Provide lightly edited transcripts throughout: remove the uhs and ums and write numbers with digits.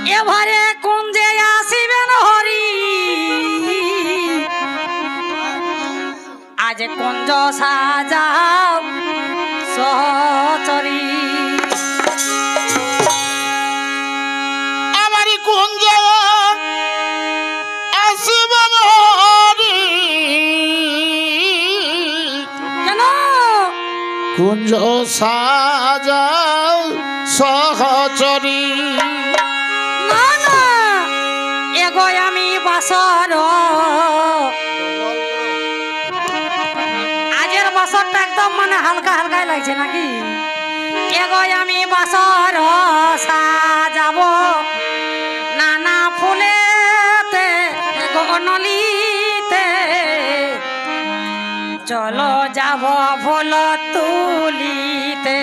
এবারে কুঞ্জে আসিবেন হরি আজ কুঞ্জ সাজাও সহচরী আমারই কুঞ্জ আসিবেন হরি কেন কুঞ্জ সাজাও সহচরী না না এগো আমি বাসর আজের বাসরটা একদম মানে হালকা হালকাই লাগছে নাকি এগো আমি বাসর সাজাবো নানা ফুলেতে গনলিতে চলো যাব ফুল তুলিতে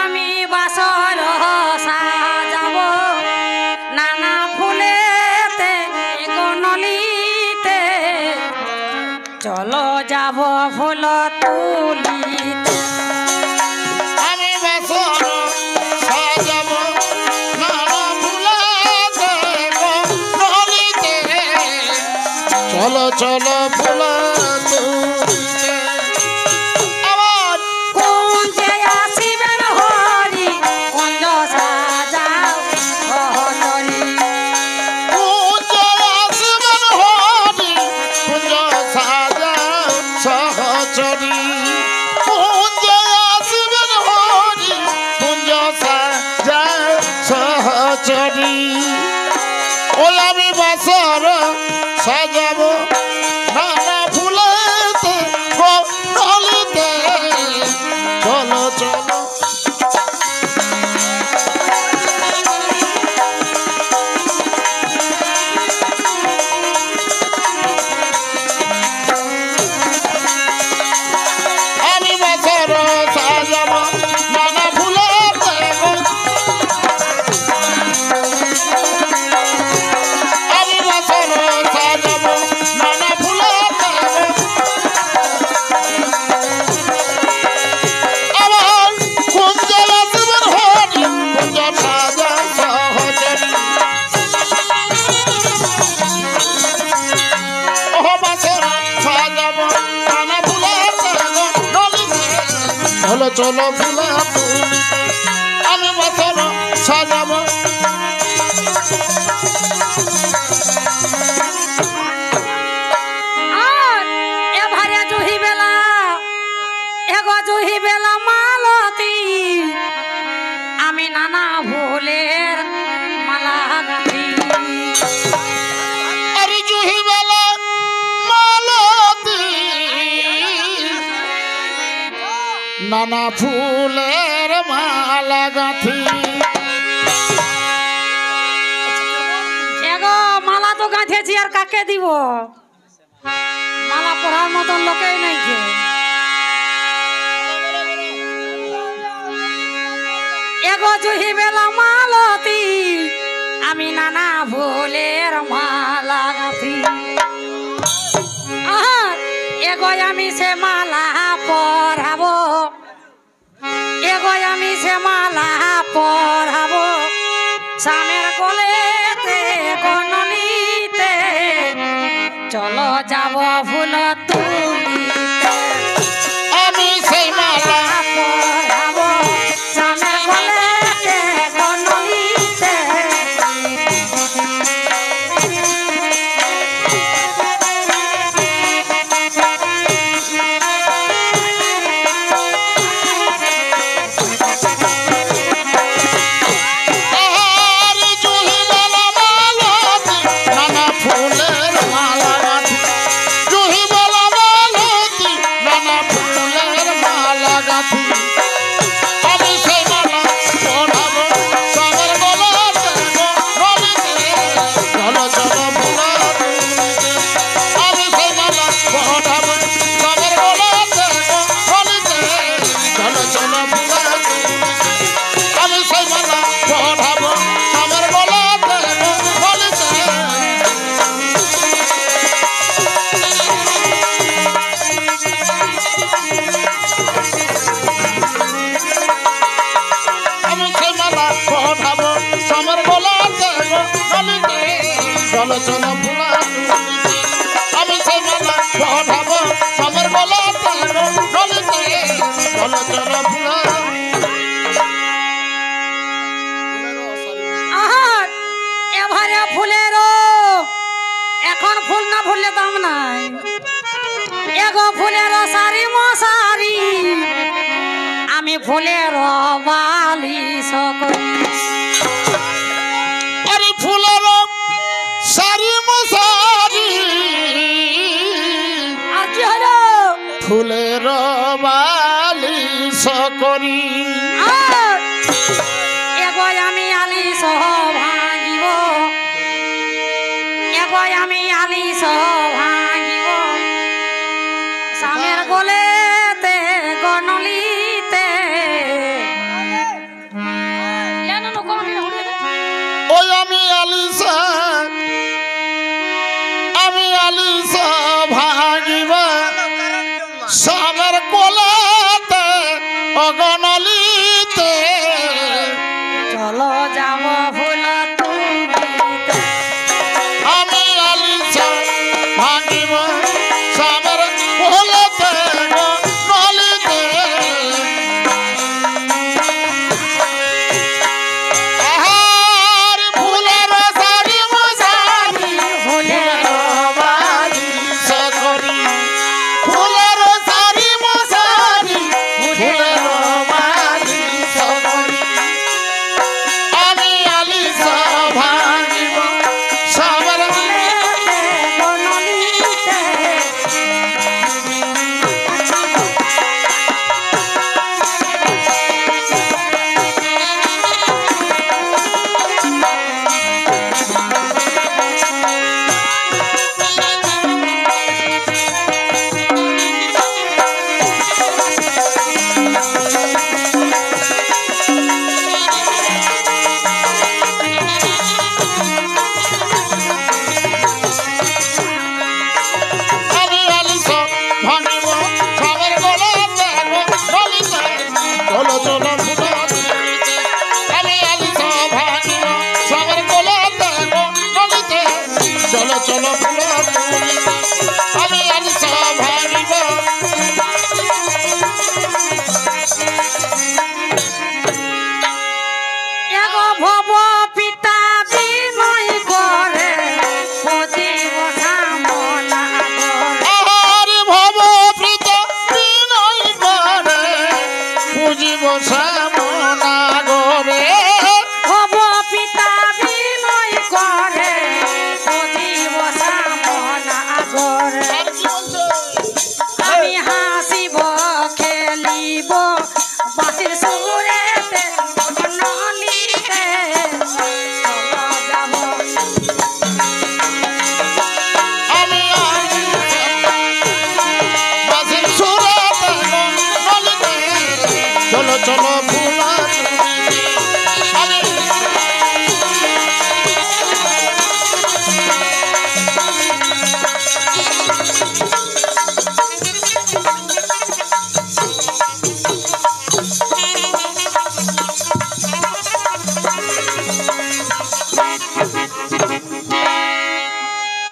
আমি বাসর সাজাবো নানা ফুলেতে গনলিতে চলো যাব ফুল তুলিতে আমি বাসর সাজাবো নানা ফুলেতে গনলিতে চলো চলো ফুল তুলিতে আমার কুঞ্জে আসিবেন হরি কুঞ্জ সাজাও সহচরী কুঞ্জ আসিবেন হরি কুঞ্জ সাজাও সহচরী কুঞ্জ আসিবেন হরি কুঞ্জ সাজাও সহচরী ওই আমি বাসর সাজাবো নানা ফুলেতে গনলিতে চলো চলো আমি বাসর সাজাবো নানা ফুলেতে আমি বাসর সাজাবো নানা ফুলেতে আমার কুঞ্জ আসিবেন হরি কুঞ্জ সাজাও সহচরী ও বাসর সাজাবো নানা ফুলেতে গনলিতে চলো চলো ফুলা তুলিতে আমি বাসর সাজাবো আর এবারে জুহি বেলা এগো জুহি বেলা মালতী আমি নানা ফুলের মালা গাঁথি আরে জুহি বেলা মালতী নানা ফুলের মালা গাঁথি এগো মালা তো গাঁথেছি আর কাকে দিব মালা পরার মতন লোকেই নাই খে এগো জুহি বেলা মালতী আমি নানা ফুলের মালা গাঁথি আর এগো আমি সে মালা পরাবো এগো আমি সে মালা পরাবো স্বামীর কোলেতে গনলিতে চলো যাব ফুল তুলিতে আমি সেই মালা পরাবো স্বামীর কোলেতে গনলিতে আরে জুহি বেলা মালতী নানা ফুলের মালা গাঁথি জুহি বেলা চলো চলো ফুলা তুলিতে আমি সেই মালা পড়াবো আমার গলাতে গলিতে চলো চলো ফুলা আহার এবারে ফুলেরও এখন ফুল না ফুললে দাম নাই এগো ফুলেরও সারি মশারি আমি ফুলের বালিশ করি আরে ফুলের সারি মশারি আর কি হলো ফুলের বালিশ করি আর এগো আমি আলিশ ভাঙিব এগো আমি আলিশ ভাঙিব স্বামীর গলেতে গনলিতে ওই আমি আলিশা ভাগিব সামের কোলাতে অগনলিতে চলো যাব ফুল তুলিতে আমি আলিশা ভাগিব সামের কোলাতে অগনলিতে আহার ফুলের সারি মশারি ফুলের বালিশ করি ফুলের সারি মশারি ফুলের বালিশ করি আমি আলিশা ভাঙিব সামের গনলিতে আমি আলিশা ভাঙিব সামের কোলাতে গলিতে চলো চলো ফুলা তুলিতে আমি আলিশা ভাঙিব সামের কোলাতে গলিতে চলো চলো ফুলা তুলিতে আমি আলিশা ভাঙিব এগো ভব পিতা বিনয় করে পতিব সামনা করে আহার ভব প্রীত বিনয় করে পুজিব সামনা গরে ভব পিতা বিনয় করে পতিব সামনা করে আর কি বলছে আমি হাসিব খেলিব বাসির সুরে